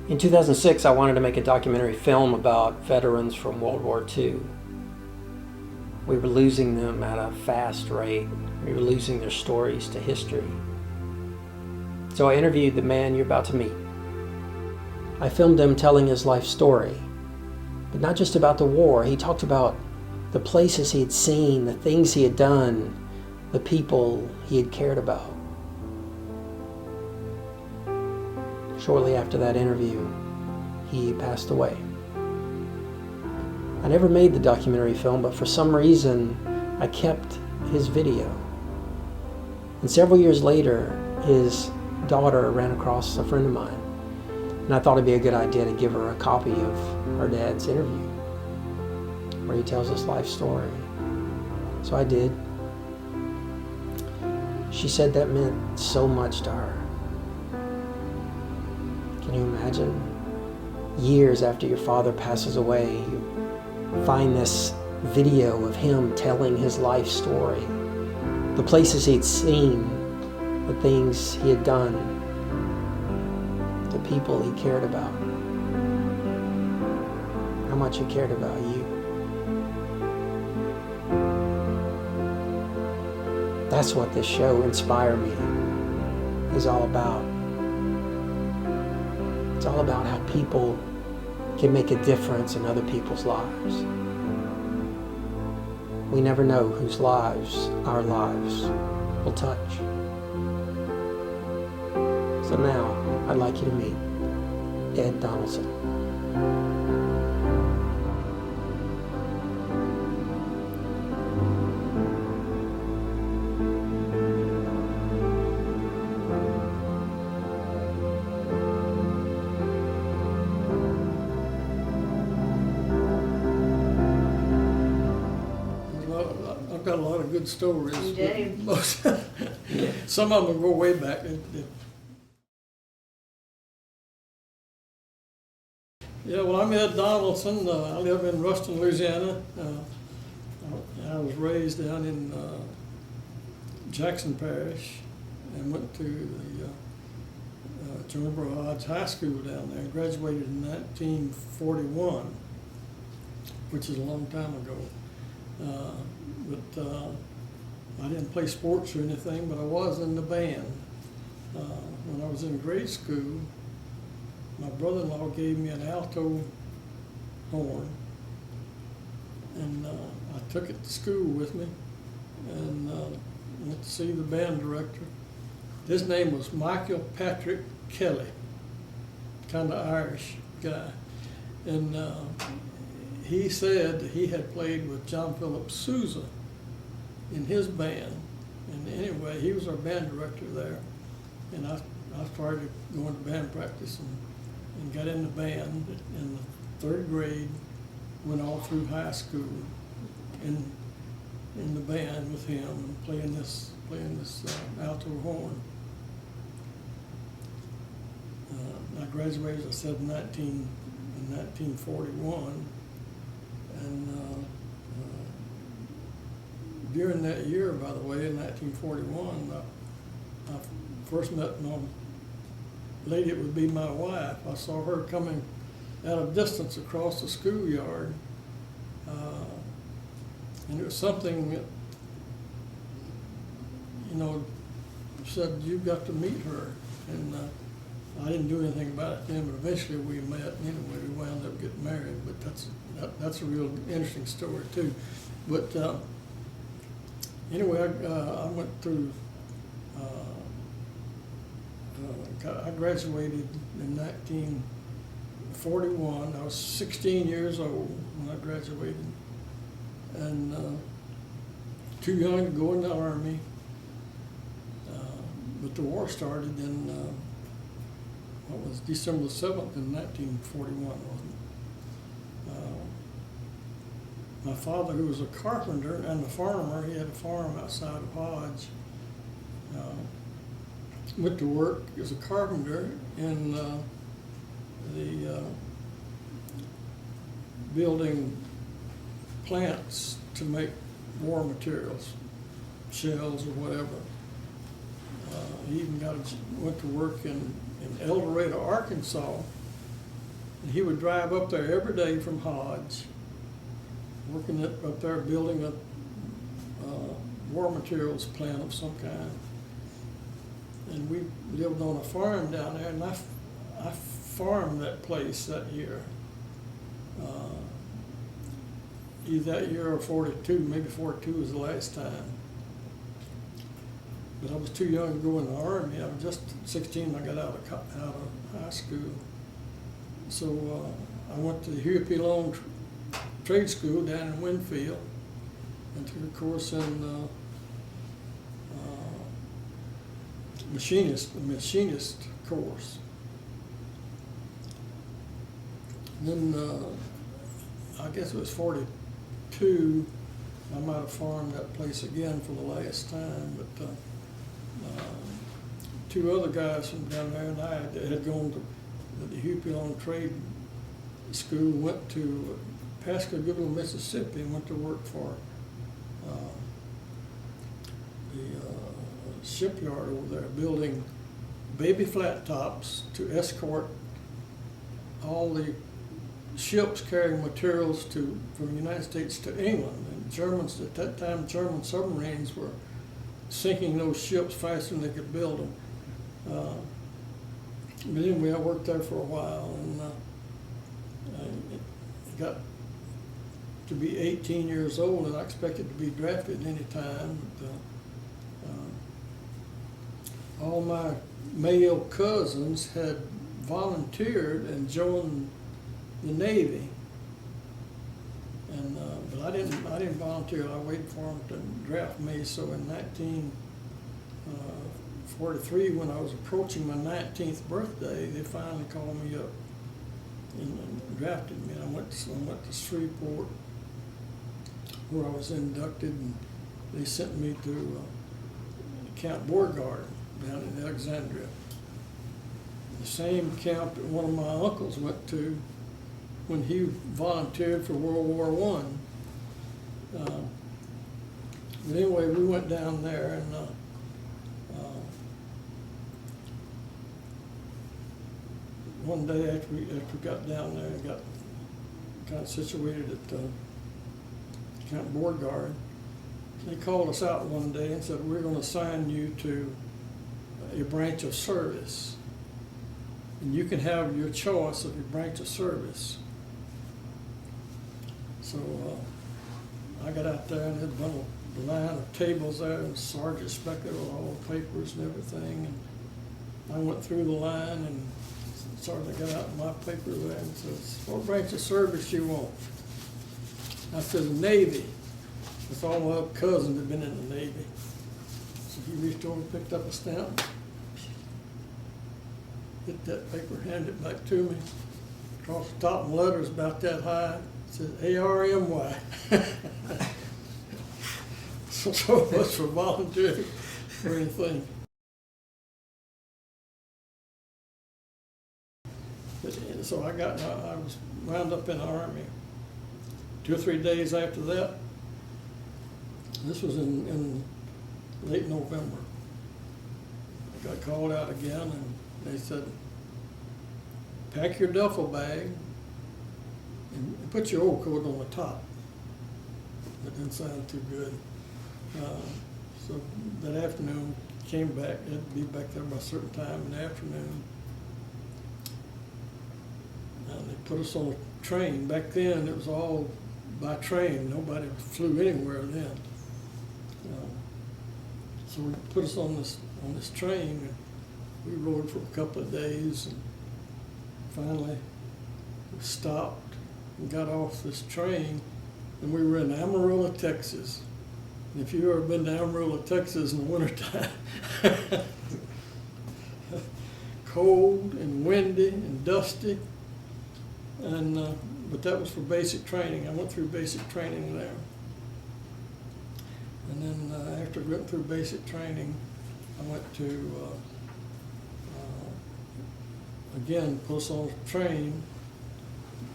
In 2006, I wanted to make a documentary film about veterans from World War II. We were losing them at a fast rate. We were losing their stories to history. So I interviewed the man you're about to meet. I filmed him telling his life story, but not just about the war. He talked about the places he had seen, the things he had done, the people he had cared about. Shortly after that interview, he passed away. I never made the documentary film, but for some reason, I kept his video. And several years later, his daughter ran across a friend of mine, and I thought it'd be a good idea to give her a copy of her dad's interview, where he tells his life story. So I did. She said that meant so much to her. Can you imagine? Years after your father passes away, you find this video of him telling his life story, the places he'd seen, the things he had done, the people he cared about, how much he cared about you. That's what this show, Inspire Me, is all about. It's all about how people can make a difference in other people's lives. We never know whose lives our lives will touch. So now, I'd like you to meet Ed Donaldson. I've got a lot of good stories. You do. Most, some of them go way back. Yeah, well, I'm Ed Donaldson. I live in Ruston, Louisiana. I was raised down in Jackson Parish and went to the Jonesboro Hodge High School down there. Graduated in 1941, which is a long time ago. But I didn't play sports or anything, but I was in the band. When I was in grade school, my brother-in-law gave me an alto horn, and I took it to school with me and went to see the band director. His name was Michael Patrick Kelly, kind of Irish guy. And he said that he had played with John Philip Sousa in his band. And anyway, he was our band director there. And I started going to band practice and got in the band in the third grade, went all through high school in the band with him and playing this alto horn. I graduated, as I said, in 1941. And during that year, by the way, in 1941, I first met my lady that would be my wife. I saw her coming at a distance across the schoolyard. And it was something that, said, you've got to meet her. And I didn't do anything about it then, but eventually we met. Anyway, we wound up getting married, but that's a real interesting story too. But anyway, I went through. I graduated in 1941. I was 16 years old when I graduated, and too young to go in the Army. But the war started in December 7th in 1941, wasn't it? My father, who was a carpenter and a farmer, he had a farm outside of Hodge, went to work as a carpenter in the building plants to make war materials, shells or whatever. He even went to work in El Dorado, Arkansas, And he would drive up there every day from Hodge, working up there building a war materials plant of some kind. And we lived on a farm down there, and I farmed that place that year. Either that year or 42, maybe 42 was the last time. But I was too young to go in the Army. I was just 16 when I got out of high school. So I went to the Huey P. Long Trade School down in Winfield and took a course in machinist course. And then I guess it was 42, I might have farmed that place again for the last time, but two other guys from down there and I had gone to the Huey P. Long Trade School, went to Pascagoula, Mississippi, and went to work for the shipyard over there, building baby flat tops to escort all the ships carrying materials from the United States to England. And Germans, at that time, German submarines were sinking those ships faster than they could build them. But anyway, I worked there for a while, and I got to be 18 years old, and I expected to be drafted any time. But, all my male cousins had volunteered and joined the Navy, and but I didn't volunteer. I waited for them to draft me. So in 1943, when I was approaching my 19th birthday, they finally called me up and drafted me. And I went to Shreveport, where I was inducted, and they sent me to Camp Beauregard down in Alexandria, the same camp that one of my uncles went to when he volunteered for World War I. But anyway, we went down there, and one day after we got down there and got kind of situated at Camp Beauregard, they called us out one day and said, "We're going to assign you to a branch of service, and you can have your choice of your branch of service." So I got out there, and there'd been a line of tables there, and Sergeant inspected all the papers and everything. And I went through the line, and Sergeant got out my paper there and says, "What branch of service you want?" I said, "The Navy." With all my other cousins had been in the Navy. So he reached over and picked up a stamp, hit that paper, handed it back to me. Across the top in letters about that high, it said ARMY. So much for volunteering for anything. So I was wound up in the Army. 2 or 3 days after that, this was in late November, I got called out again, and they said, "Pack your duffel bag and put your overcoat on the top." That didn't sound too good. So that afternoon, came back, had to be back there by a certain time in the afternoon. And they put us on a train. Back then, it was all by train. Nobody flew anywhere then. So we put us on this train, and we rode for a couple of days, and finally we stopped and got off this train, and we were in Amarillo, Texas. And if you've ever been to Amarillo, Texas in the wintertime, cold and windy and dusty, and but that was for basic training. I went through basic training there. And then after I went through basic training, I went to, again, put us on a train.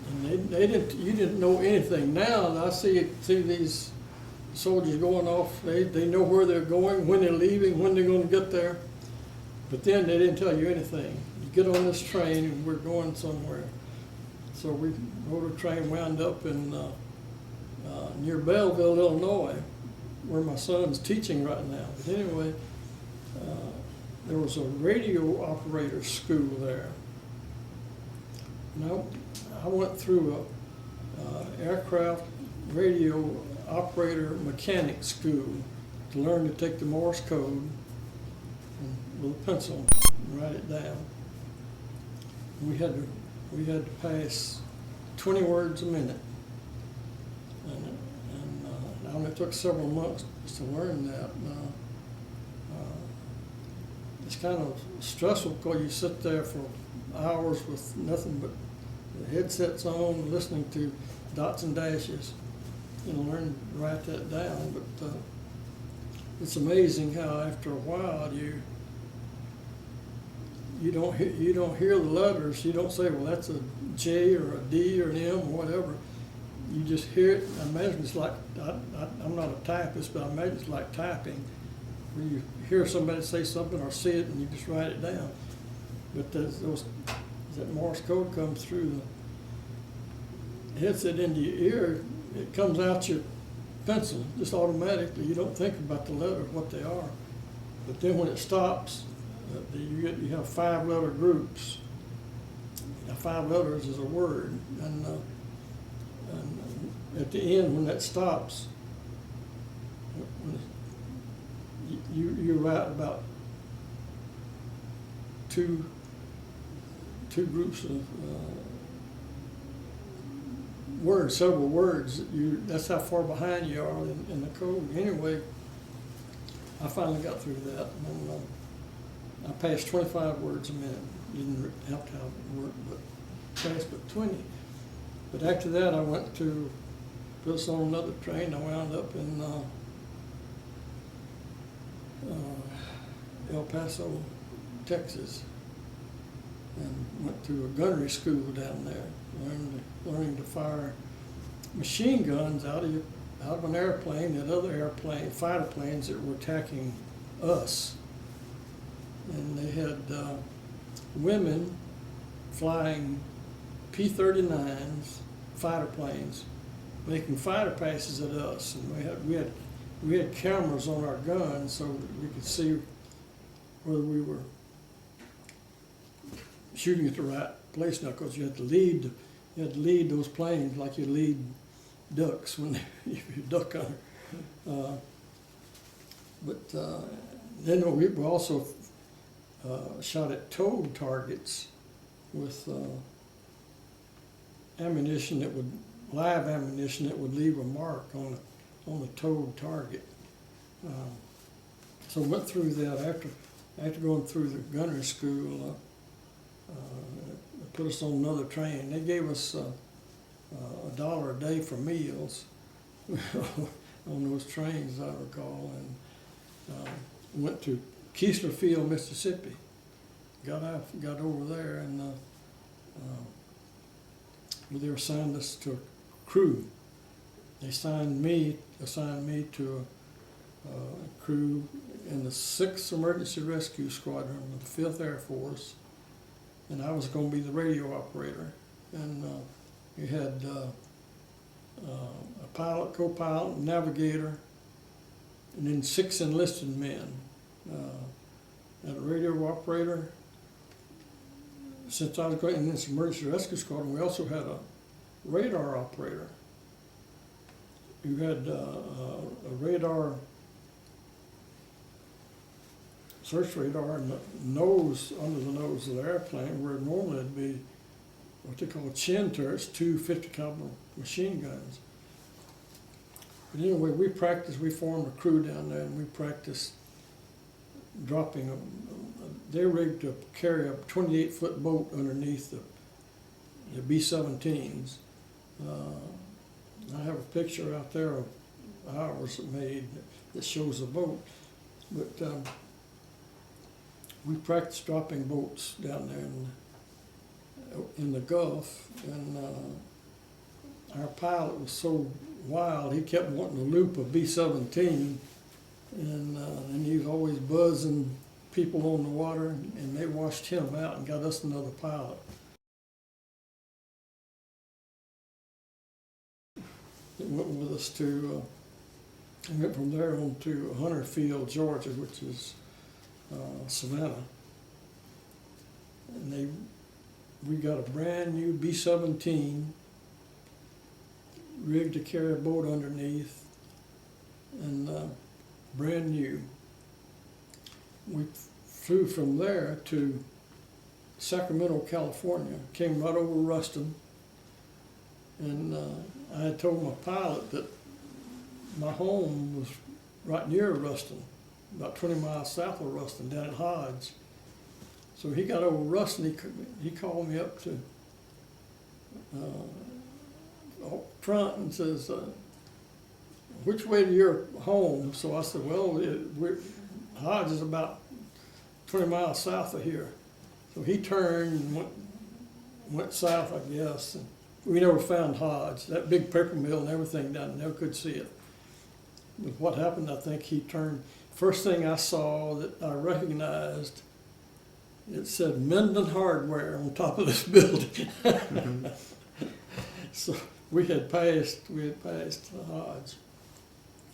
And you didn't know anything. Now I see these soldiers going off. They know where they're going, when they're leaving, when they're going to get there. But then they didn't tell you anything. You get on this train, and we're going somewhere. So we rode a train, wound up in near Belleville, Illinois, where my son's teaching right now. But anyway, there was a radio operator school there. And I went through a aircraft radio operator mechanic school to learn to take the Morse code and, with a pencil and write it down. We had to pass 20 words a minute, and it only took several months to learn that. It's kind of stressful because you sit there for hours with nothing but the headsets on, listening to dots and dashes, and learn to write that down. But it's amazing how after a while you don't hear the letters. You don't say, well, that's a J or a D or an M or whatever. You just hear it. I imagine it's like, I'm not a typist, but I imagine it's like typing, where you hear somebody say something or see it and you just write it down. But that Morse code comes through hits it into your ear, it comes out your pencil just automatically. You don't think about the letters, what they are. But then when it stops, you have 5-letter groups. Now, 5 letters is a word, and at the end when that stops, you write about two groups of words, several words. That's how far behind you are in the code. Anyway, I finally got through that, and I passed 25 words a minute. Didn't have to have it work, but passed but 20. But after that, I went to put us on another train. I wound up in El Paso, Texas, and went to a gunnery school down there, learning to fire machine guns out of an airplane and other fighter planes that were attacking us. And they had women flying P-39s, fighter planes, making fighter passes at us. And we had cameras on our guns so that we could see whether we were shooting at the right place now, because you had to lead those planes like you lead ducks when you duck hunter. But then we also shot at towed targets with live ammunition that would leave a mark on the towed target. So went through that after going through the gunnery school. Put us on another train. They gave us $1 a day for meals on those trains, I recall, and went to Keesler Field, Mississippi. Got over there, and they assigned us to a crew. They assigned me to a crew in the 6th Emergency Rescue Squadron of the 5th Air Force, and I was going to be the radio operator. And we had a pilot, co-pilot, navigator, and then 6 enlisted men. And a radio operator. Since I was going in this emergency rescue squadron, we also had a radar operator. You had a radar, search radar in the nose, under the nose of the airplane, where normally it'd be what they call chin turrets, 2 50 caliber machine guns. But anyway, we formed a crew down there, and we practiced dropping they're rigged to carry a 28-foot boat underneath the B-17s. I have a picture out there of ours made that shows the boat. But we practiced dropping boats down there in the Gulf, and our pilot was so wild, he kept wanting to loop a B-17, and he was always buzzing people on the water, and they washed him out and got us another pilot. He went with us to, we went from there on to Hunterfield, Georgia, which is Savannah. And we got a brand new B-17 rigged to carry a boat underneath, and brand new. We flew from there to Sacramento, California, came right over Ruston, and I had told my pilot that my home was right near Ruston, about 20 miles south of Ruston, down at Hodge. So he got over Ruston, he called me up to up front and says, which way to your home? So I said, well, Hodge is about 20 miles south of here. So he turned and went south, I guess. And we never found Hodge. That big paper mill and everything down there, never could see it. But what happened, I think he turned, first thing I saw that I recognized, it said Minden Hardware on top of this building. Mm-hmm. So we had passed Hodge.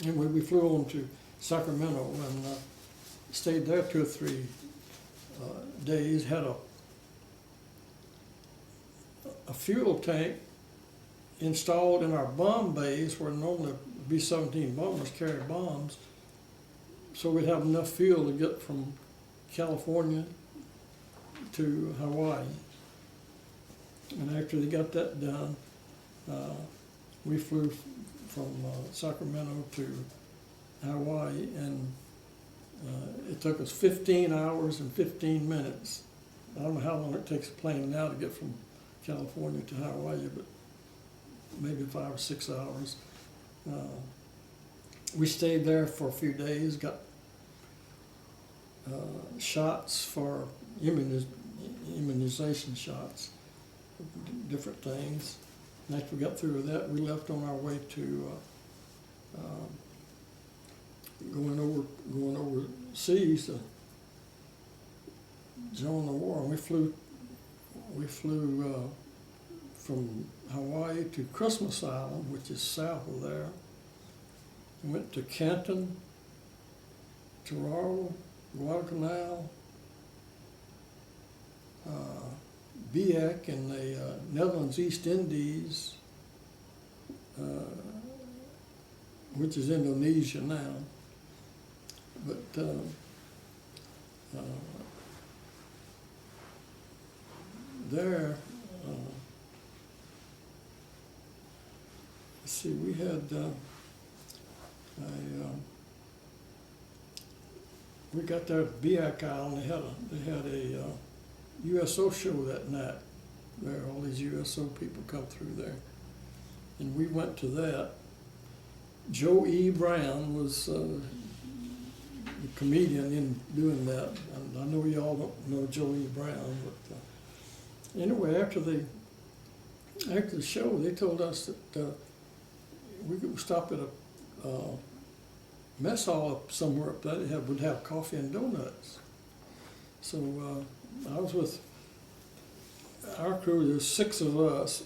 And we flew on to Sacramento and stayed there 2 or 3 days, had a fuel tank installed in our bomb bays where normally B-17 bombers carry bombs, so we'd have enough fuel to get from California to Hawaii. And after they got that done, we flew from Sacramento to Hawaii, and it took us 15 hours and 15 minutes. I don't know how long it takes a plane now to get from California to Hawaii, but maybe 5 or 6 hours. We stayed there for a few days, got shots for immunization shots, different things. And after we got through with that, we left on our way to going overseas to join the war. And we flew from Hawaii to Christmas Island, which is south of there. We went to Canton, Toraro, Guadalcanal, Biak in the Netherlands East Indies, which is Indonesia now. But there, let's see, we had we got there at Biak Island. They had a USO show that night. There, all these USO people come through there, and we went to that. Joe E. Brown was the comedian in doing that, and I know y'all don't know Joe E. Brown, but anyway, after the show, they told us that we could stop at a mess hall up somewhere up there. Would have coffee and donuts. So I was with our crew. There's 6 of us.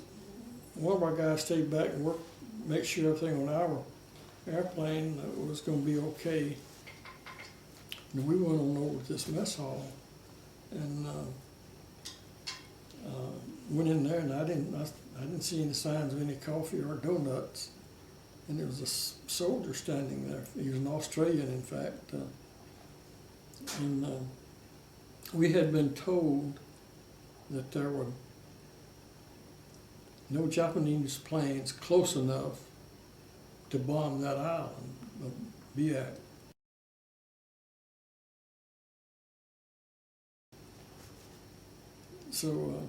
One of our guys stayed back and worked, make sure everything on our airplane was going to be okay. And we went on over to this mess hall and went in there, and I didn't see any signs of any coffee or donuts. And there was a soldier standing there. He was an Australian, in fact. And we had been told that there were no Japanese planes close enough to bomb that island of Biak. So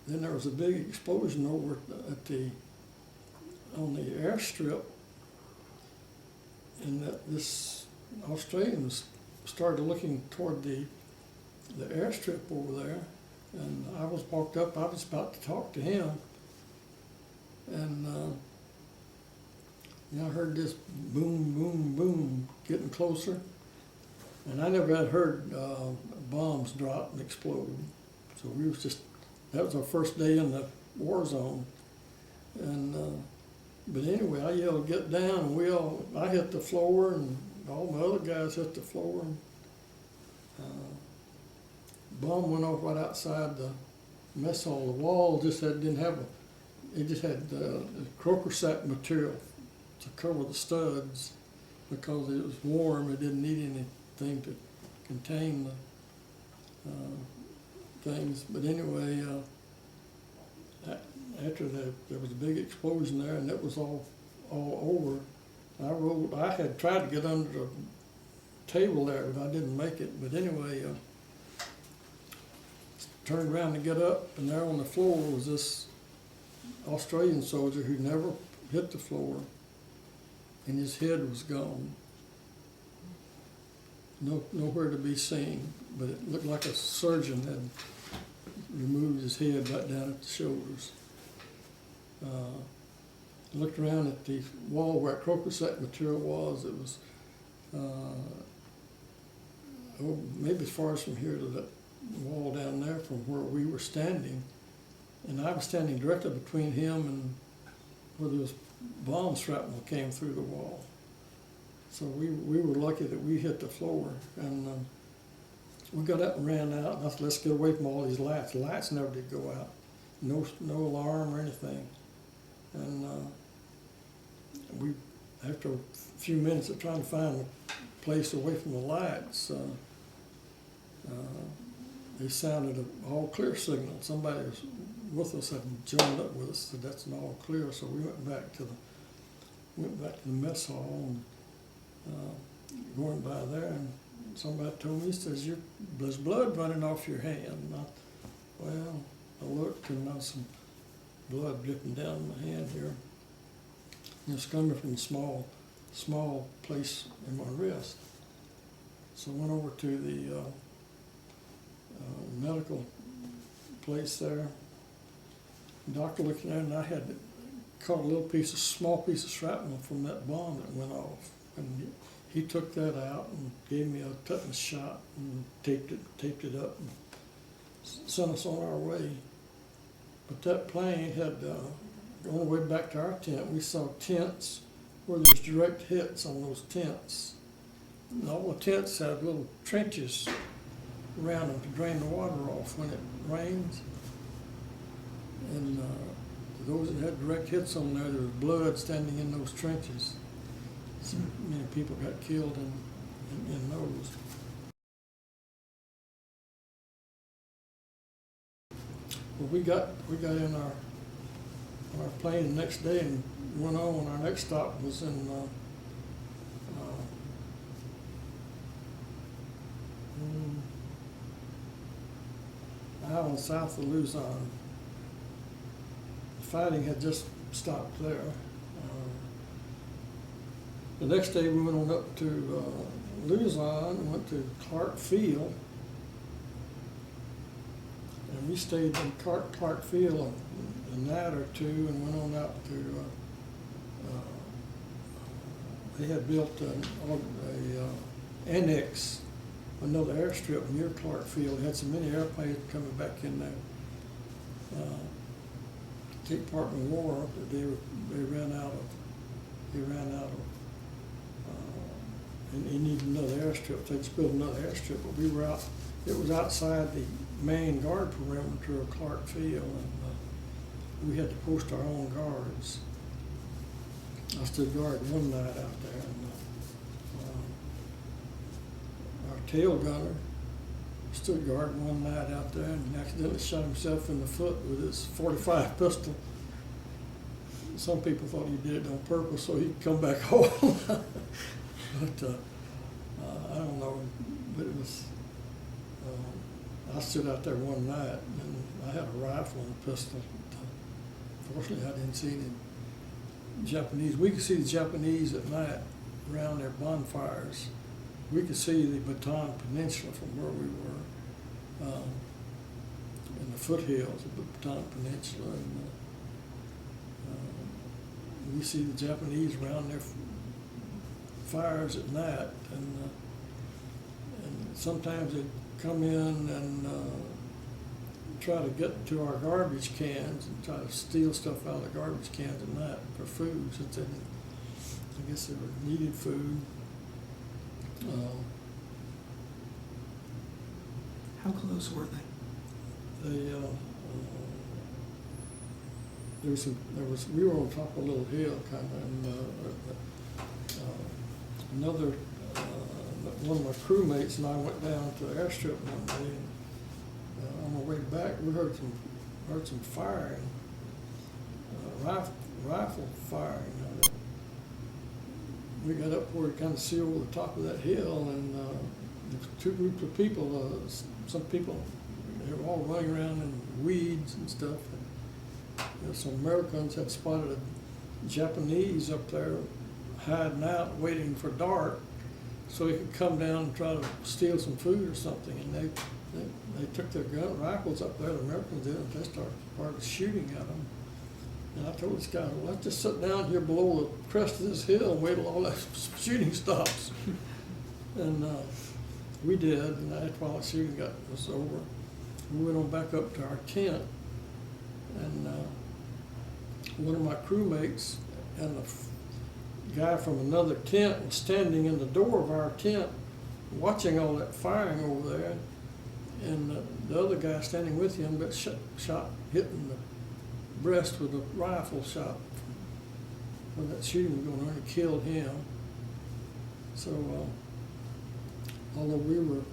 then there was a big explosion over on the airstrip, and this Australian started looking toward the airstrip over there, and I was walked up. I was about to talk to him, and I heard this boom, boom, boom getting closer, and I never had heard bombs drop and explode. So that was our first day in the war zone, and But anyway, I yelled, "Get down!" And I hit the floor, and all my other guys hit the floor. And bomb went off right outside the mess hall. The wall didn't have it just had the croaker sack material to cover the studs because it was warm. It didn't need anything to contain the things. But anyway, after that, there was a big explosion there, and it was all over. I had tried to get under the table there, but I didn't make it. But anyway, turned around to get up, and there on the floor was this Australian soldier who never hit the floor, and his head was gone. Nowhere to be seen, but it looked like a surgeon had removed his head right down at the shoulders. Looked around at the wall where croaker sack material was. It was maybe as far as from here to that wall down there from where we were standing. And I was standing directly between him and where this bomb shrapnel came through the wall. So we were lucky that we hit the floor. And we got up and ran out. And I said, "Let's get away from all these lights." The lights never did go out. No alarm or anything. And we, after a few minutes of trying to find a place away from the lights, they sounded an all clear signal. Somebody was with us had joined up with us, said that's an all clear. So we went back to the mess hall and going by there, and somebody told me, he says, "There's blood running off your hand." And I looked, and there was some blood dripping down my hand here. And it's coming from a small place in my wrist. So I went over to the medical place there. The doctor looked at it, and I had caught a small piece of shrapnel from that bomb that went off. And he took that out and gave me a tetanus shot and taped it up and sent us on our way. But that plane had, on the way back to our tent, we saw tents where there's direct hits on those tents. And all the tents have little trenches around them to drain the water off when it rains. And those that had direct hits on there was blood standing in those trenches. So many people got killed in those. Well, we got in our plane the next day and went on. Our next stop was in island south of Louisiana. The fighting had just stopped there. The next day we went on up to Louisiana and went to Clark Field. And we stayed in Clark Field a night or two and went on out to, they had built a annex, another airstrip near Clark Field. They had so many airplanes coming back in there. State Department of War, they ran out of and he needed another airstrip. They just built another airstrip, but we were out. It was outside the main guard perimeter of Clark Field, and we had to post our own guards. I stood guard one night out there, and our tail gunner stood guard one night out there and accidentally shot himself in the foot with his .45 pistol. Some people thought he did it on purpose so he could come back home. But I don't know, but it was, I stood out there one night and I had a rifle and a pistol. Fortunately, I didn't see any Japanese. We could see the Japanese at night around their bonfires. We could see the Bataan Peninsula from where we were, in the foothills of the Bataan Peninsula. And we see the Japanese around their fires at night, and sometimes they'd come in and try to get to our garbage cans and try to steal stuff out of the garbage cans at night for food, since they didn't, I guess they were needed food. How close were they? We were on top of a little hill kind of, and another, one of my crewmates and I went down to the airstrip one day, and on the way back, we heard some firing, rifle firing. We got up where we kind of see over the top of that hill, and there's two groups of people. Some people, they were all running around in weeds and stuff. And, some Americans had spotted a Japanese up there hiding out, waiting for dark, so he could come down and try to steal some food or something. And they took their rifles up there, the Americans did, and they started shooting at them. And I told this guy, well, let's just sit down here below the crest of this hill and wait till all that shooting stops. And we did, and after while the shooting was over, we went on back up to our tent, and one of my crewmates and a guy from another tent was standing in the door of our tent watching all that firing over there, and the other guy standing with him got shot, hit in the breast with a rifle shot when that shooting was going on, and killed him. So although we were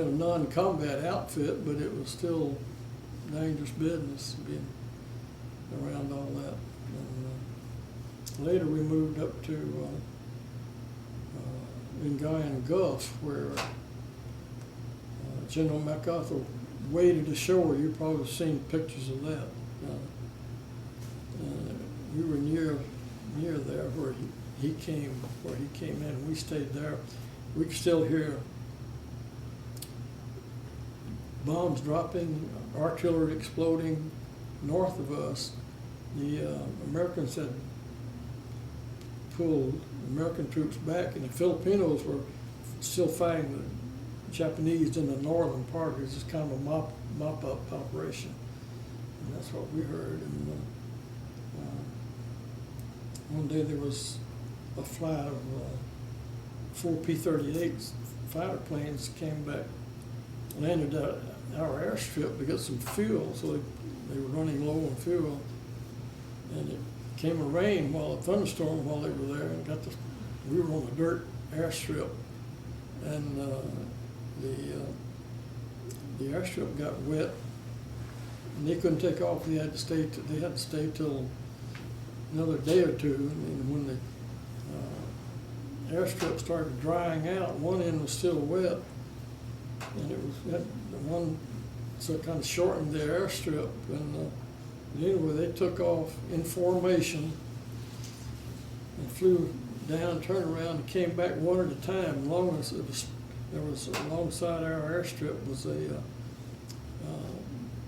in a non-combat outfit, but it was still dangerous business being around all that. And later we moved up to Lingayen Gulf, where General MacArthur waded ashore. You've probably seen pictures of that. We were near there where he came in. We stayed there. We could still hear bombs dropping, artillery exploding north of us. The Americans had pulled American troops back, and the Filipinos were still fighting the Japanese in the northern part. It was just kind of a mop-up operation. And that's what we heard. And one day there was a flight of 4 P-38 fighter planes came back, landed at our airstrip to get some fuel, so they were running low on fuel. And it came a rain a thunderstorm while they were there, and we were on a dirt airstrip, and the airstrip got wet, and they couldn't take off. They had to stay till another day or two. And when the airstrip started drying out, one end was still wet, and so it kind of shortened the airstrip. And anyway, they took off in formation and flew down, turned around, and came back one at a time. There was alongside our airstrip was a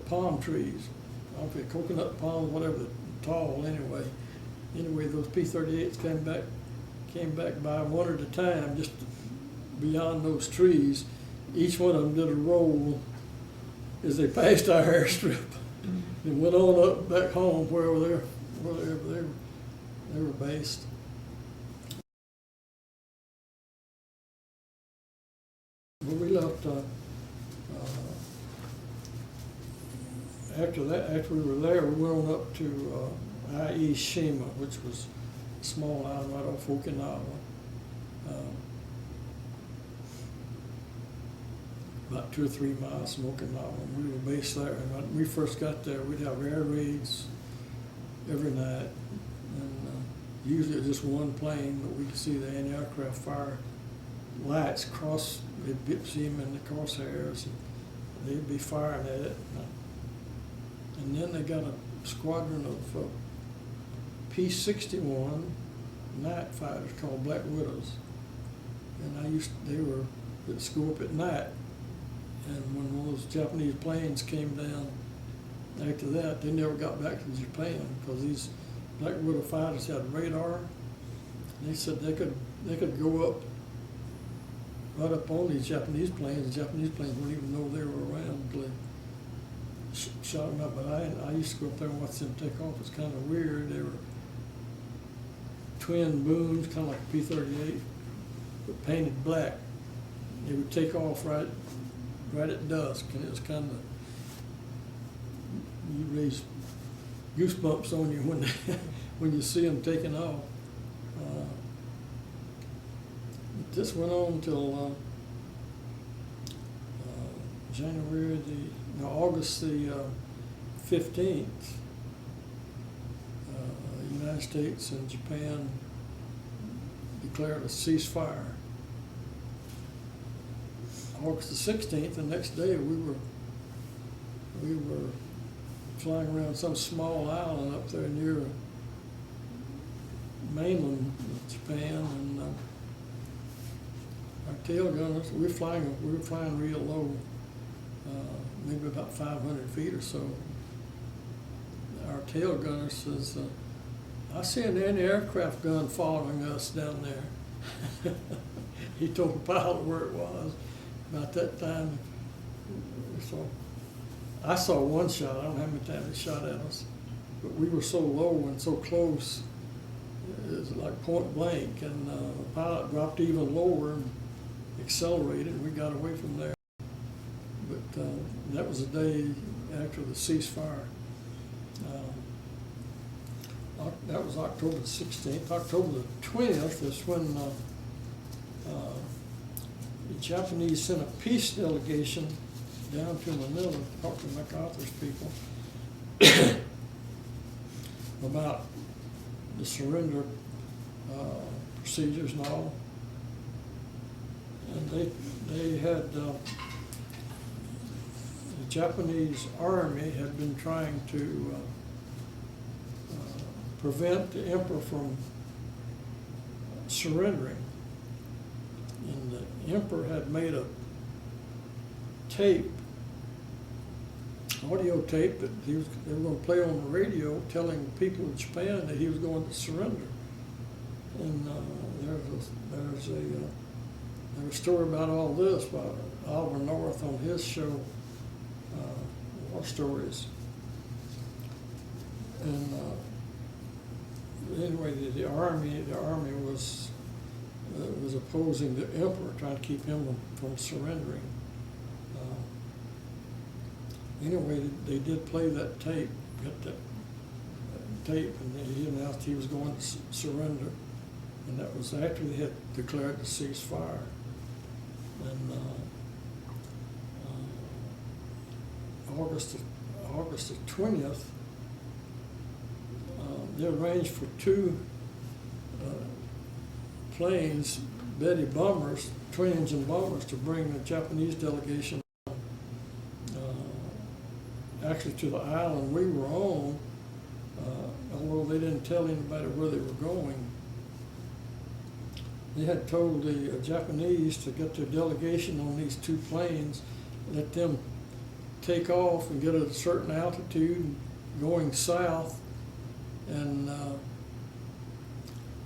palm trees, I don't know if coconut palms, whatever, tall anyway. Anyway, those P-38s came back by one at a time, just beyond those trees. Each one of them did a roll as they passed our airstrip and went on up back home wherever they were based. But we left after we were there, we went on up to I.E. Shima, which was a small island right off Okinawa. About 2 or 3 miles from Okinawa. We were based there, and when we first got there, we'd have air raids every night, and usually it was just one plane, but we could see the anti-aircraft fire lights cross. They'd see them in the crosshairs, and they'd be firing at it. And then they got a squadron of P-61 night fighters called Black Widows, and they were at school up at night. And when one of those Japanese planes came down after that, they never got back to Japan, because these Black Widow fighters had radar. And they said they could go up right up on these Japanese planes. The Japanese planes wouldn't even know they were around until shot them up, but I used to go up there and watch them take off. It's kind of weird. They were twin booms, kind of like a P-38, but painted black. They would take off right at dusk, and it was kind of, you raise goosebumps on you when when you see them taking off. This went on until August the 15th. The United States and Japan declared a ceasefire. August the 16th, the next day, we were flying around some small island up there near mainland Japan, and our tail gunners, we were flying real low, maybe about 500 feet or so. Our tail gunner says, "I see an anti-aircraft gun following us down there." He told the pilot where it was. About that time, I saw one shot. I don't know how many times it shot at us, but we were so low and so close, it was like point blank, and the pilot dropped even lower and accelerated, and we got away from there. But that was the day after the ceasefire. That was October the 16th. October the 20th is when the Japanese sent a peace delegation down to Manila to talk to MacArthur's people about the surrender procedures and all. And they had, the Japanese army had been trying to prevent the emperor from surrendering. And the emperor had made a tape, audio tape, that they were going to play on the radio telling people in Japan that he was going to surrender. And there's a story about all this by Oliver North on his show, War Stories. And anyway, the army was opposing the emperor, trying to keep him from surrendering. Anyway, they did play that tape, got that tape, and he announced he was going to surrender. And that was after they had declared the ceasefire. And August the 20th, they arranged for two planes, Betty bombers, twin-engine bombers, to bring the Japanese delegation actually to the island we were on, although they didn't tell anybody where they were going. They had told the Japanese to get their delegation on these two planes, let them take off and get at a certain altitude going south, and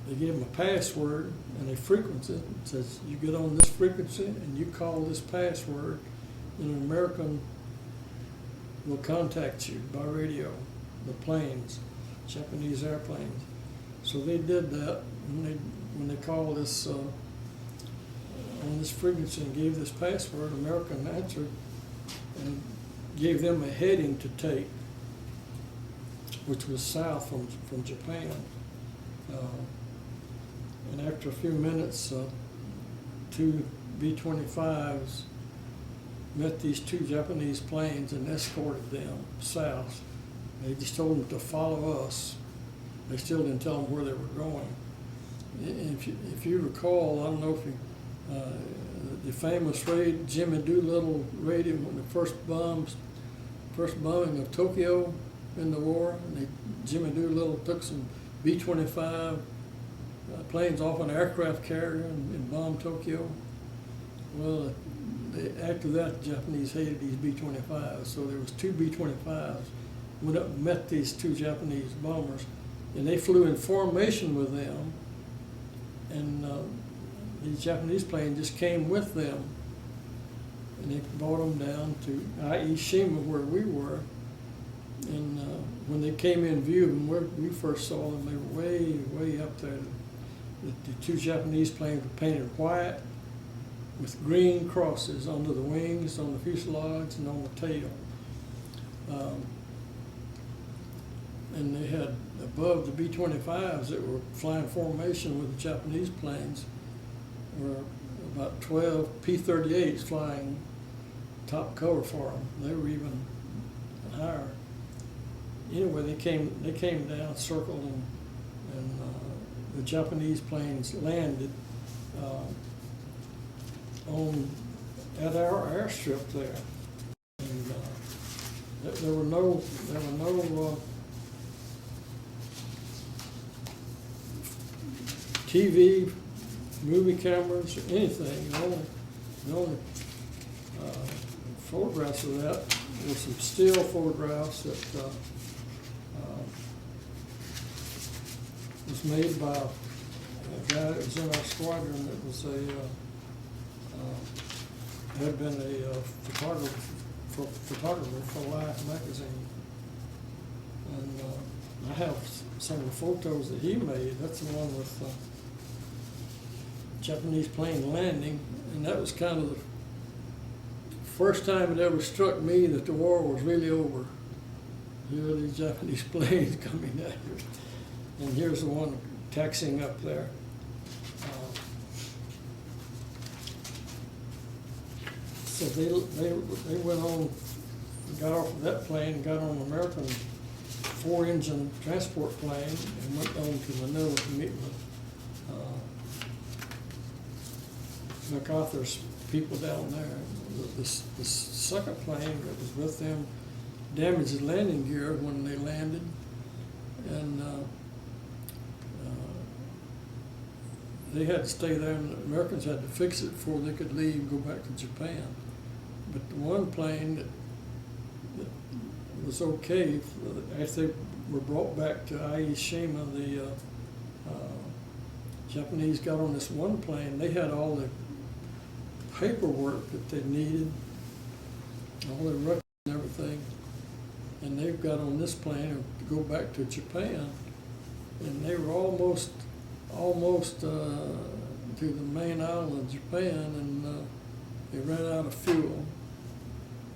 they gave them a password and a frequency. It says, you get on this frequency and you call this password, and an American will contact you by radio, the planes, Japanese airplanes. So they did that, when they called this on this frequency and gave this password, American answered and gave them a heading to take, which was south from Japan. And after a few minutes, two B-25s met these two Japanese planes and escorted them south. They just told them to follow us. They still didn't tell them where they were going. If you recall, I don't know if you, the famous Jimmy Doolittle radio, when the first bombing of Tokyo in the war, and Jimmy Doolittle took some B-25 planes off an aircraft carrier and bombed Tokyo. Well, after that, the Japanese hated these B-25s, so there was two B-25s, went up and met these two Japanese bombers, and they flew in formation with them, and these Japanese planes just came with them, and they brought them down to i.e. Shima, where we were, when they came in view, and we first saw them, they were way up there. The two Japanese planes were painted white with green crosses under the wings, on the fuselage, and on the tail. And they had above the B-25s that were flying formation with the Japanese planes were about 12 P-38s flying top cover for them. They were even higher. Anyway, they came down, circled, and the Japanese planes landed at our airstrip there. And there were no TV, movie cameras, or anything. The only photographs of that were some still photographs that was made by a guy that was in our squadron that was had been a photographer for Life magazine. And I have some of the photos that he made. That's the one with Japanese plane landing, and that was kind of the first time it ever struck me that the war was really over. Here are these Japanese planes coming down here, and here's the one taxiing up there. So they went on, got off of that plane, and got on an American 4-engine transport plane, and went on to Manila to meet with MacArthur's people down there. The second plane that was with them damaged the landing gear when they landed, and they had to stay there, and the Americans had to fix it before they could leave and go back to Japan. But the one plane that was okay, after they were brought back to Aishima, the Japanese got on this one plane. They had all the paperwork that they needed, all their records and everything, and they got on this plane to go back to Japan, and they were almost to the main island of Japan, and they ran out of fuel,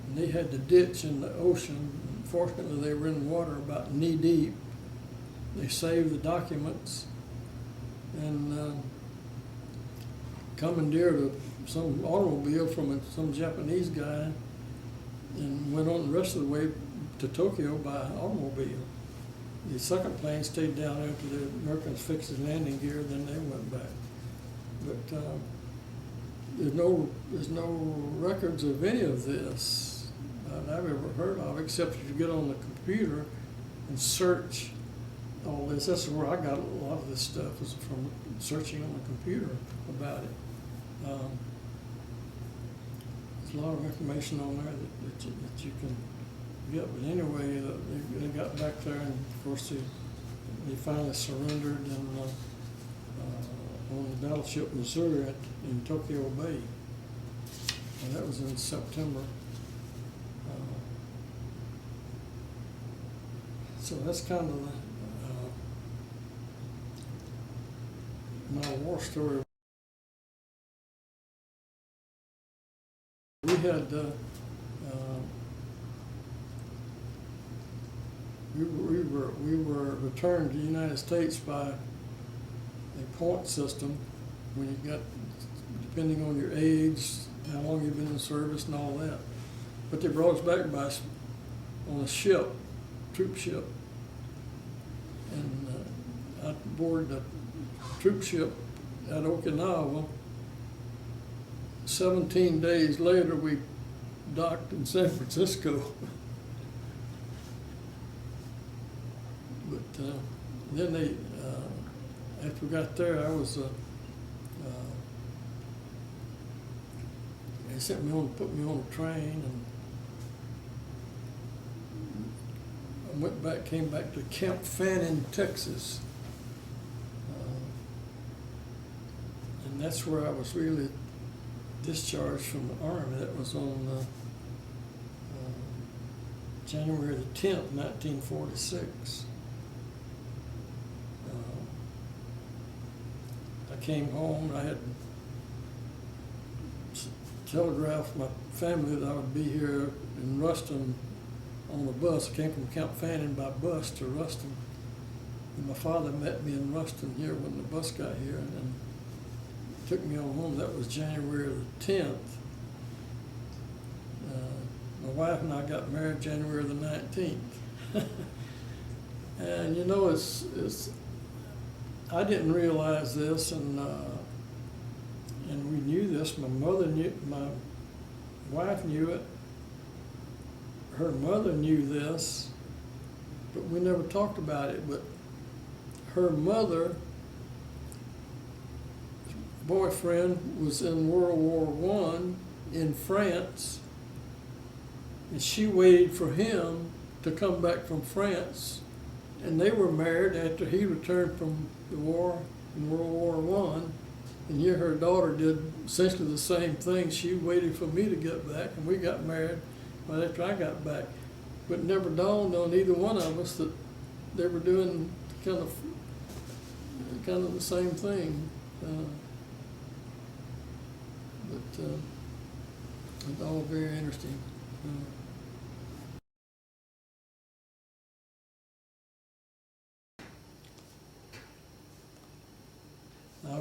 and they had to ditch in the ocean. Fortunately, they were in water about knee deep. They saved the documents and commandeered some automobile from some Japanese guy and went on the rest of the way to Tokyo by automobile. The second plane stayed down there until the Americans fixed his landing gear, then they went back. But there's no records of any of this that I've ever heard of, except if you get on the computer and search all this. That's where I got a lot of this stuff, is from searching on the computer about it. There's a lot of information on there that you can get. But anyway, they got back there, and of course they finally surrendered and on the battleship Missouri in Tokyo Bay. And that was in September. So that's kind of my war story. We had we were returned to the United States by a point system when you got, depending on your age, how long you've been in service and all that. But they brought us back on a ship, troop ship, and aboard the troop ship at Okinawa. 17 days later, we docked in San Francisco. But then they, after we got there, they sent me on, put me on a train, and I came back to Camp Fannin, Texas. And that's where I was really discharged from the Army. That was on January the 10th, 1946. I came home, and I had telegraphed my family that I would be here in Ruston on the bus. I came from Camp Fannin by bus to Ruston. And my father met me in Ruston here when the bus got here, and then took me on home. That was January the 10th. My wife and I got married January the 19th. And you know, I didn't realize this, and we knew this. My mother knew, my wife knew it. Her mother knew this, but we never talked about it. But her mother boyfriend was in World War I in France, and she waited for him to come back from France, and they were married after he returned from the war in World War I. And yet her daughter did essentially the same thing. She waited for me to get back, and we got married right after I got back. But it never dawned on either one of us that they were doing kind of the same thing. But it's all very interesting.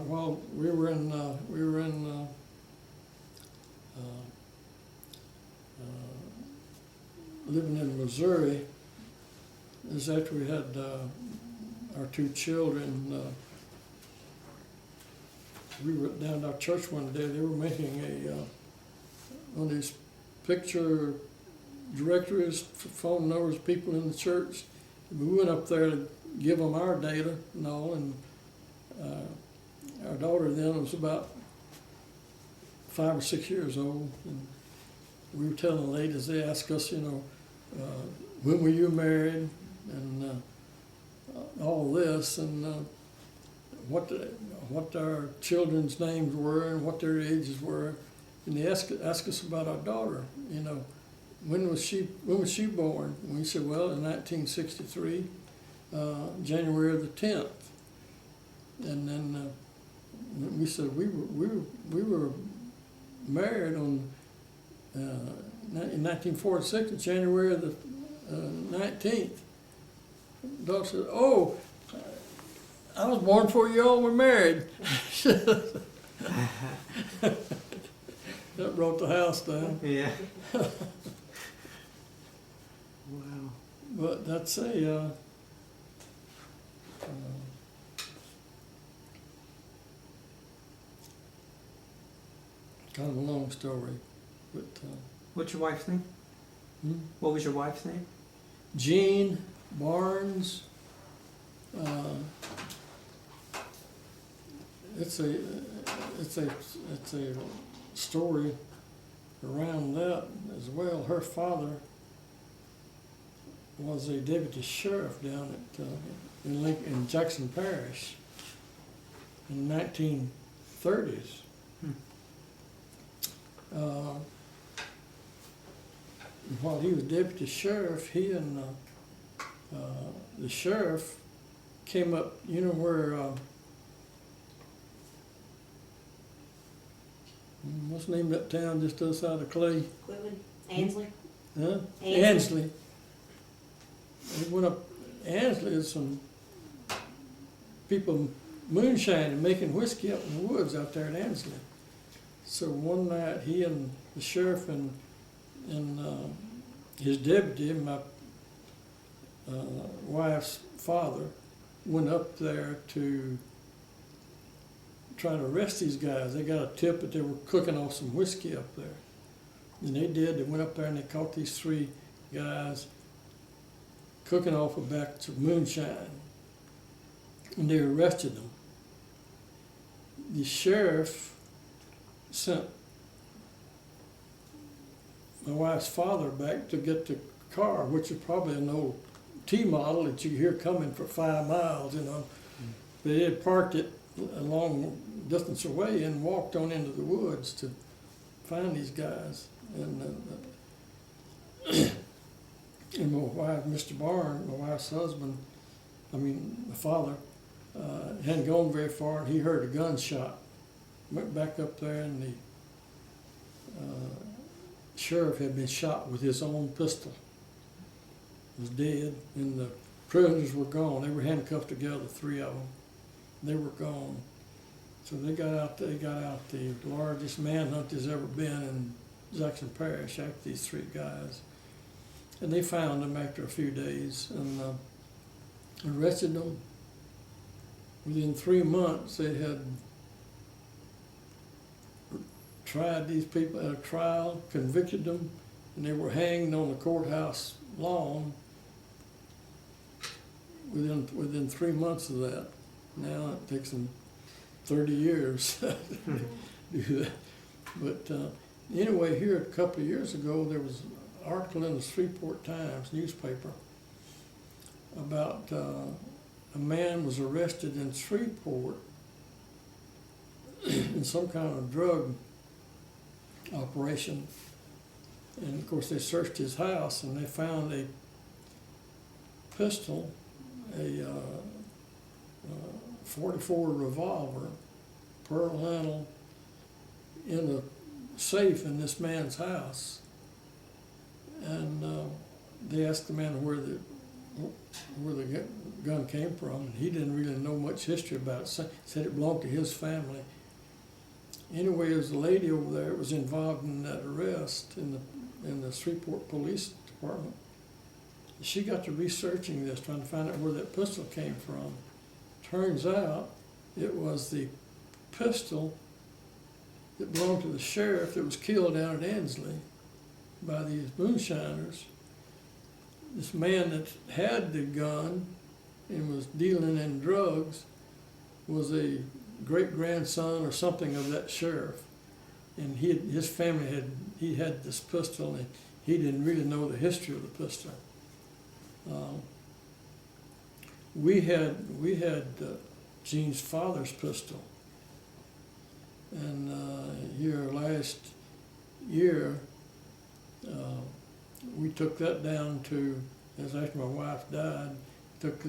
While we were in living in Missouri, is after we had our two children. We were down at our church one day. They were making one of these picture directories for phone numbers of people in the church. We went up there to give them our data and all, and our daughter then was about 5 or 6 years old, and we were telling the ladies, they asked us, when were you married, and all this, and what our children's names were and what their ages were, and they asked us about our daughter. When was she born? And we said, well, in 1963, January the 10th, and then we said we were married on in 1946, January the 19th. Daughter said, "Oh, I was born before you all were married." That brought the house down. Yeah. Wow. But that's a kind of a long story. But What's your wife's name? What was your wife's name? Jean Barnes. It's a story around that as well. Her father was a deputy sheriff down at in Jackson Parish in the 1930s. While he was deputy sheriff, he and the sheriff came up, where, what's the name of that town just outside of Clay? Quitman, Ansley. Huh? Ansley. Ansley. They went up, Ansley is some people moonshining and making whiskey up in the woods out there in Ansley. So one night, he and the sheriff and his deputy, my wife's father, went up there to try to arrest these guys. They got a tip that they were cooking off some whiskey up there. And they did. They went up there and they caught these 3 guys cooking off a batch of moonshine. And they arrested them. The sheriff sent my wife's father back to get the car, which is probably an old T model that you hear coming for 5 miles, But they had parked it a long distance away and walked on into the woods to find these guys. And And my wife, Mr. Barnes, my wife's husband, the father, hadn't gone very far, and he heard a gunshot. Went back up there, and the sheriff had been shot with his own pistol. Was dead, and the prisoners were gone. They were handcuffed together, 3 of them. They were gone. So they got out the largest manhunt there's ever been in Jackson Parish after these 3 guys. And they found them after a few days and arrested them. Within 3 months, they had tried these people at a trial, convicted them, and they were hanged on the courthouse lawn within 3 months of that. Now it takes them 30 years to do that. But anyway, here a couple of years ago, there was an article in the Shreveport Times newspaper about a man was arrested in Shreveport in some kind of drug operation. And of course, they searched his house and they found a pistol, a 44 revolver, pearl handle, in a safe in this man's house. And they asked the man where the gun came from, and he didn't really know much history about it. Said it belonged to his family. Anyway, there was a lady over there that was involved in that arrest in the Shreveport Police Department. She got to researching this, trying to find out where that pistol came from. Turns out it was the pistol that belonged to the sheriff that was killed down at Ansley by these moonshiners. This man that had the gun and was dealing in drugs was a great-grandson or something of that sheriff. And his family had this pistol, and he didn't really know the history of the pistol. We had Gene's father's pistol, and here last year we took that down to, as after my wife died, took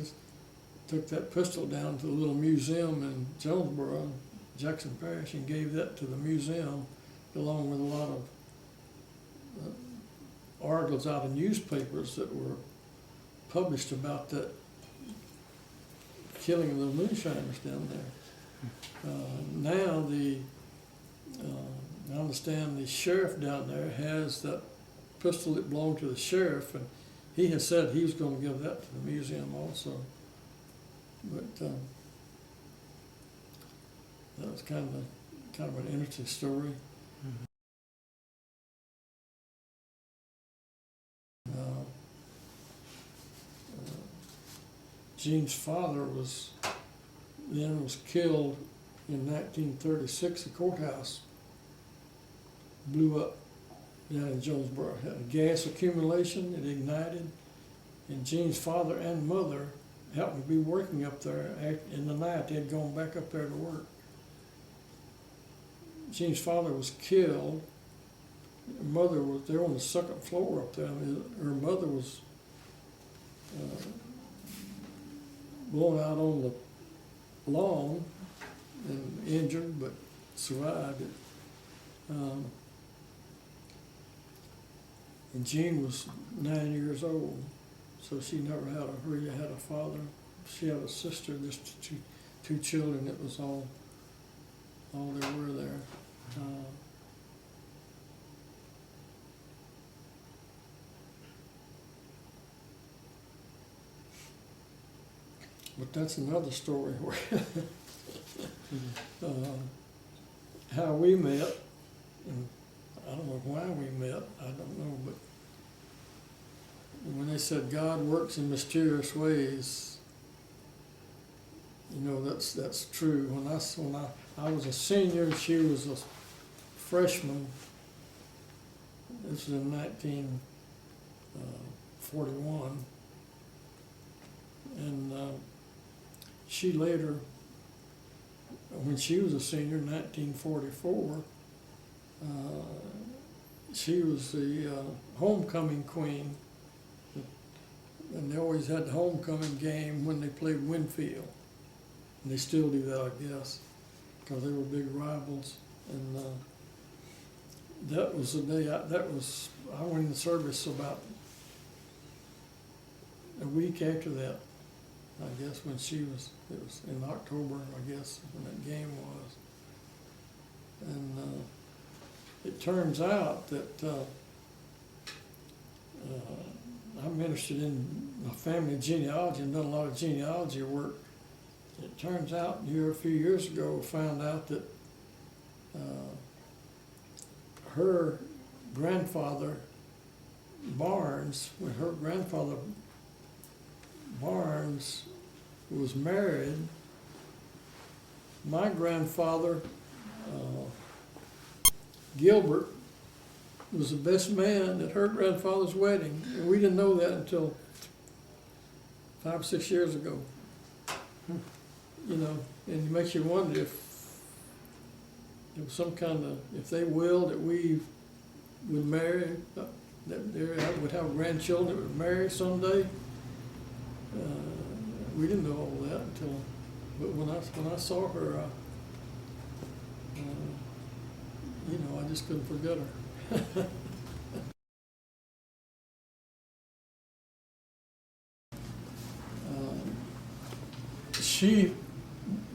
that pistol down to a little museum in Jonesboro, Jackson Parish, and gave that to the museum, along with a lot of articles out of newspapers that were published about that killing of the moonshiners down there. Now I understand the sheriff down there has that pistol that belonged to the sheriff, and he has said he was going to give that to the museum also. But that was kind of an interesting story. Gene's father was killed in 1936. The courthouse blew up down in Jonesboro. It had a gas accumulation. It ignited, and Gene's father and mother happened to be working up there in the night. They had gone back up there to work. Gene's father was killed. Her mother was there on the second floor up there. Her mother was blown out on the lawn and injured, but survived it. And Gene was 9 years old, so she never really had a father. She had a sister, just two children. It was all there were there. But that's another story where how we met, and I don't know why we met, I don't know, but when they said God works in mysterious ways, that's true. When I was a senior and she was a freshman, this was in 1941, and she later, when she was a senior in 1944, she was the homecoming queen. The and they always had the homecoming game when they played Winfield. And they still do that, I guess, because they were big rivals. And that was the day, I went in the service about a week after that, I guess, when it was in October, I guess, when that game was. And it turns out that I'm interested in my family genealogy and done a lot of genealogy work. It turns out a few years ago, we found out that her grandfather Barnes, when her grandfather Barnes was married, my grandfather Gilbert was the best man at her grandfather's wedding, and we didn't know that until 5 or 6 years ago. You know, and it makes you wonder if there was some kind of, if they willed that we would marry, that they would have grandchildren that would marry someday. We didn't know all that until, but when I saw her, you know, I just couldn't forget her.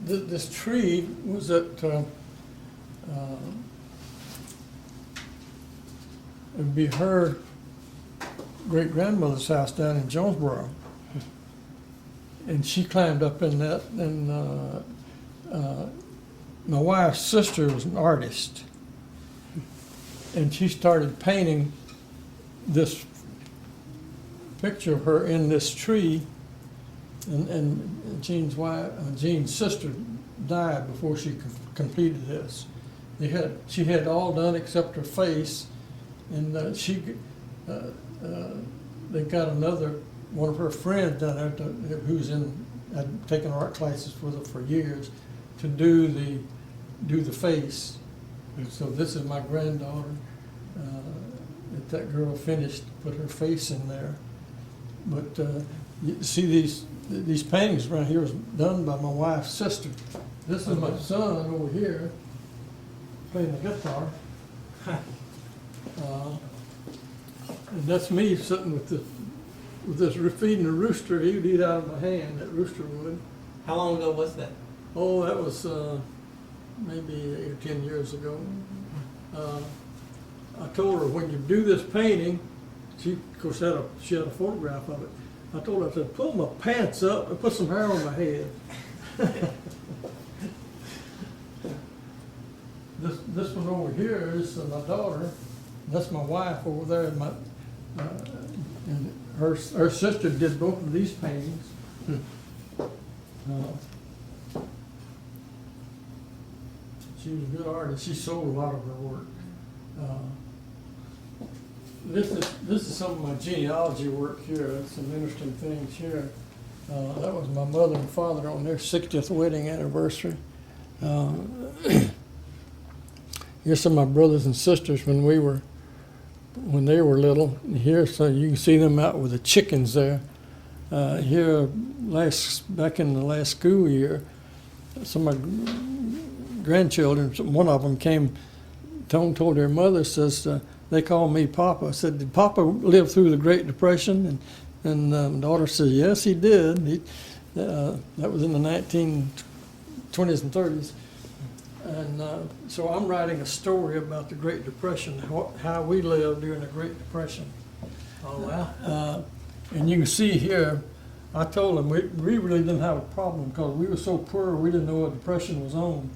This tree was at, it would be her great-grandmother's house down in Jonesboro. And she climbed up in that, and my wife's sister was an artist. And she started painting this picture of her in this tree, and Jean's sister died before she completed this. She had it all done except her face, and they got one of her friends down there had taken art classes with her for years to do the face. And so this is my granddaughter. That girl finished, put her face in there. But you see these paintings around here was done by my wife's sister. This is my son over here playing the guitar. And that's me sitting with this feeding a rooster. He would eat out of my hand, that rooster would. How long ago was that? Oh, that was maybe 8 or 10 years ago. I told her, when you do this painting, she of course she had a photograph of it. I told her, I said, pull my pants up and put some hair on my head. This one over here is my daughter. That's my wife over there. And her sister did both of these paintings. She was a good artist. She sold a lot of her work. This is some of my genealogy work here. That's some interesting things here. That was my mother and father on their 60th wedding anniversary. Here's some of my brothers and sisters when they were little. Here, so you can see them out with the chickens there. Here, back in the last school year, some of my grandchildren, one of them told their mother, says, they called me Papa. I said, did Papa live through the Great Depression? And my daughter said, yes, he did. That was in the 1920s and 30s. And so I'm writing a story about the Great Depression, how we lived during the Great Depression. Oh, wow. And you can see here, I told them we really didn't have a problem because we were so poor we didn't know what depression was on.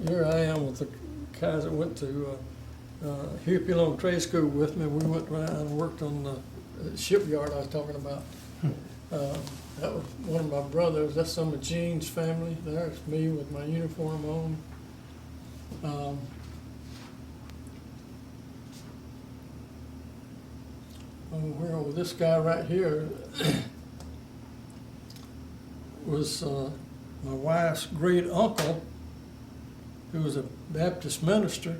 Here I am with the guys that went to Huey Trade School with me. We went around and worked on the shipyard I was talking about. That was one of my brothers. That's some of Jean's family. There's me with my uniform on. This guy right here was my wife's great uncle, who was a Baptist minister,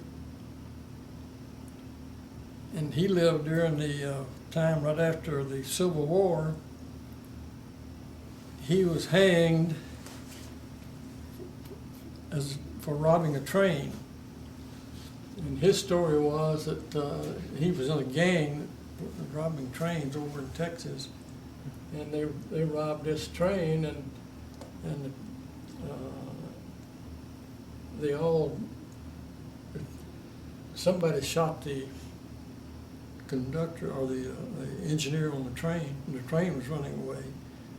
and he lived during the time right after the Civil War. He was hanged for robbing a train. And his story was that he was in a gang robbing trains over in Texas, and they robbed this train, and they all, somebody shot the conductor or the engineer on the train, and the train was running away,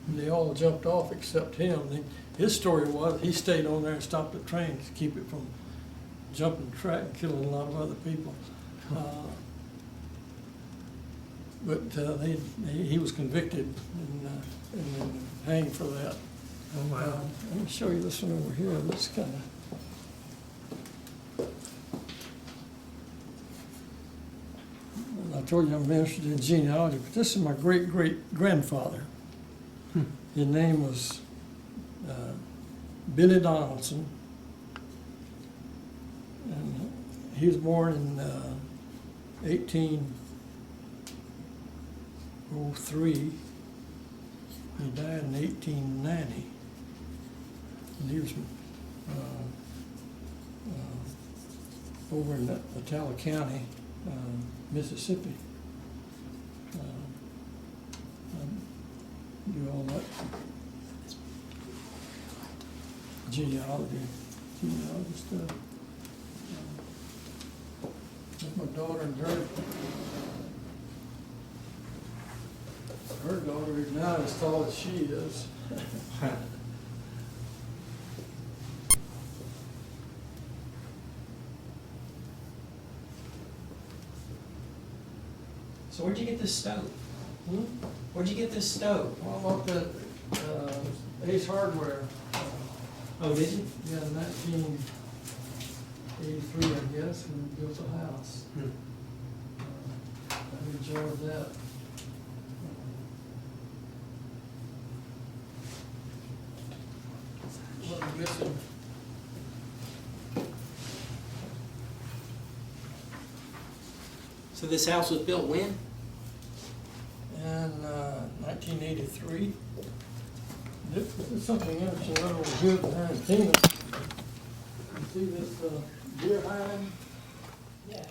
and they all jumped off except him. His story was he stayed on there and stopped the train to keep it from jumping the track and killing a lot of other people. But he was convicted and hanged for that. Oh, wow. Let me show you this one over here. This kind of. I told you I'm interested in genealogy, but this is my great-great-grandfather. His name was Ed Donaldson, and he was born in 1803. He died in 1890, and he was over in Attala County, Mississippi. Do all that genealogy stuff. That's my daughter and her daughter is not as tall as she is. So where'd you get this stove? Hmm? Where'd you get this stove? Well, I bought that Ace Hardware. Oh, did you? Yeah, 1983, I guess, when we built a house. I enjoyed that. What I'm missing. So this house was built when? In 1983. This is something interesting right over here behind Tina. You see this deer hiding? Yeah.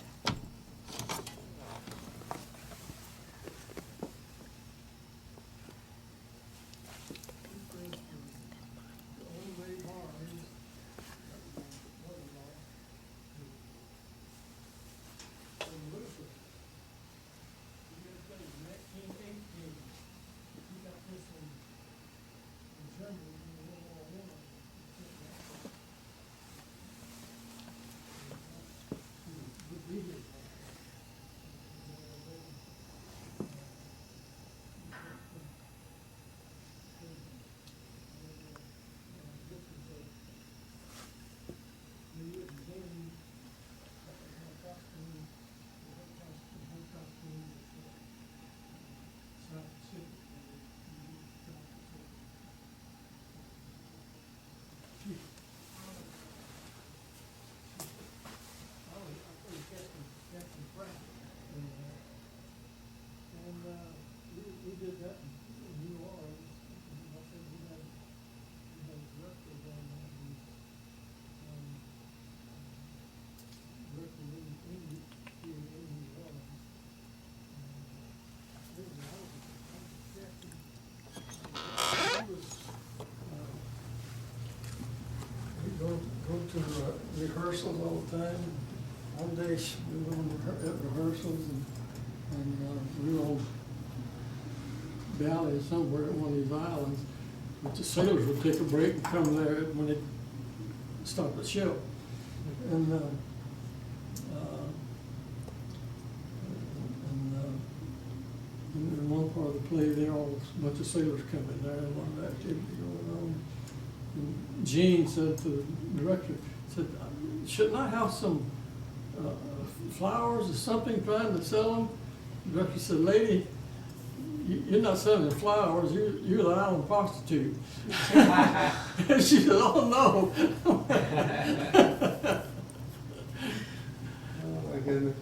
We did that in New Orleans. I think we had director down there director in New Orleans. We go to rehearsals all the time. One day we were at rehearsals and we were on valley somewhere at one of these islands, but the sailors would take a break and come there when they stopped the show. And in one part of the play, there all a bunch of sailors come in there and a lot of activity going on. And Gene said to the director, said, "Shouldn't I have some flowers or something trying to sell them?" The director said, "Lady, you're not selling the flowers, you're the island prostitute. And she said, oh, no. Oh, my goodness.